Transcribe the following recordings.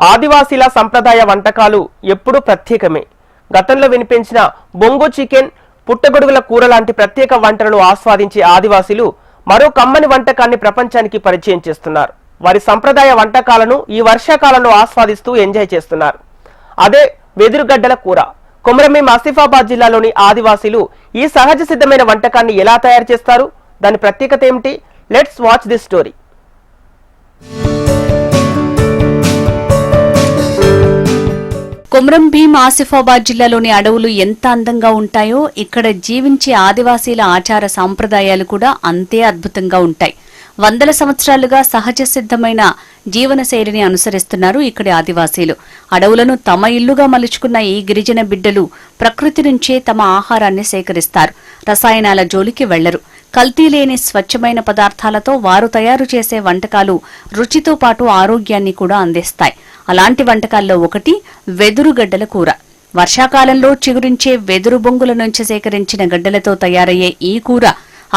ఆదివాసీల సంప్రదాయ వంటకాలు ఎప్పుడూ ప్రత్యేకమే. గతంలో వినిపించిన బొంగు చికెన్, పుట్టగొడుగుల కూర లాంటి ప్రత్యేక వంటలను ఆస్వాదించే ఆదివాసీలు మరో కమ్మని వంటకాన్ని ప్రపంచానికి పరిచయం చేస్తున్నారు. వారి సంప్రదాయ వంటకాలను ఈ వర్షాకాలంలో ఆస్వాదిస్తూ ఎంజాయ్ చేస్తున్నారు. అదే వెదురుగడ్డల కూర. కొమరంభీం ఆసిఫాబాద్ జిల్లాలోని ఆదివాసీలు ఈ సహజ సిద్ధమైన వంటకాన్ని ఎలా తయారు చేస్తారు, దాని ప్రత్యేకత ఏమిటి? Let's watch this story. Komaram Bheem Asifabad జిల్లాలోని అడవులు ఎంత అందంగా ఉంటాయో ఇక్కడ జీవించే ఆదివాసీల ఆచార సాంప్రదాయాలు కూడా అంతే అద్భుతంగా ఉంటాయి. వందల సంవత్సరాలుగా సహజ సిద్ధమైన జీవనశైలిని అనుసరిస్తున్నారు ఇక్కడి ఆదివాసీలు. అడవులను తమ ఇల్లుగా మలుచుకున్న ఈ గిరిజన బిడ్డలు ప్రకృతి నుంచే తమ ఆహారాన్ని సేకరిస్తారు. రసాయనాల జోలికి వెళ్లరు. కల్తీ లేని స్వచ్ఛమైన పదార్థాలతో వారు తయారు చేసే వంటకాలు రుచితో పాటు ఆరోగ్యాన్ని కూడా అందిస్తాయి. అలాంటి వంటకాల్లో ఒకటి వెదురుగడ్డల కూర. వర్షాకాలంలో చిగురించే వెదురు బొంగుల నుంచి సేకరించిన గడ్డలతో తయారయ్యే ఈ కూర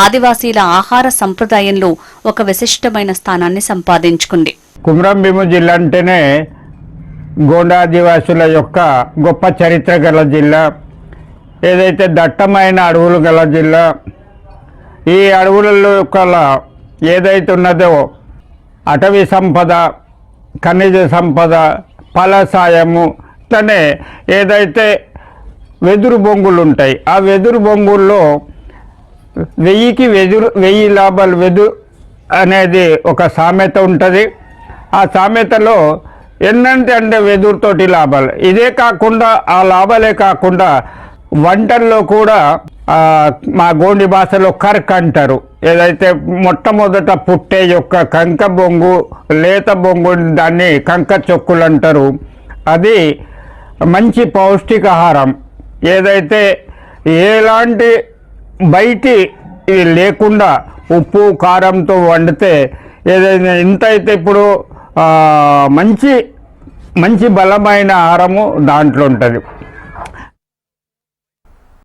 ఆదివాసీల ఆహార సంప్రదాయంలో ఒక విశిష్టమైన స్థానాన్ని సంపాదించుకుంది. కొమరంభీం జిల్లా అంటేనే గోండా ఆదివాసుల యొక్క గొప్ప చరిత్ర గల జిల్లా. ఏదైతే దట్టమైన అడవులు గల జిల్లా. ఈ అడవులలో ఏదైతే ఉన్నదో అటవీ సంపద, ఖనిజ సంపద, ఫలసాయము, ఇట్లనే ఏదైతే వెదురు బొంగులు ఉంటాయి, ఆ వెదురు బొంగుల్లో 1000 లాభాలు వెదురు అనేది ఒక సామెత ఉంటుంది. ఆ సామెతలో అంటే వెదురుతోటి లాభాలు. ఇదే కాకుండా ఆ లాభాలే కాకుండా వంటల్లో కూడా మా గోండి భాషలో కర్క్ అంటారు. ఏదైతే మొట్టమొదట పుట్టే యొక్క కంక బొంగు, లేత బొంగు, దాన్ని కంక చొక్కులు అంటారు. అది మంచి పౌష్టికాహారం. ఏదైతే ఎలాంటి బయటి లేకుండా ఉప్పు కారంతో వండితే ఏదైనా ఇంతైతే ఇప్పుడు మంచి బలమైన ఆహారము దాంట్లో ఉంటుంది.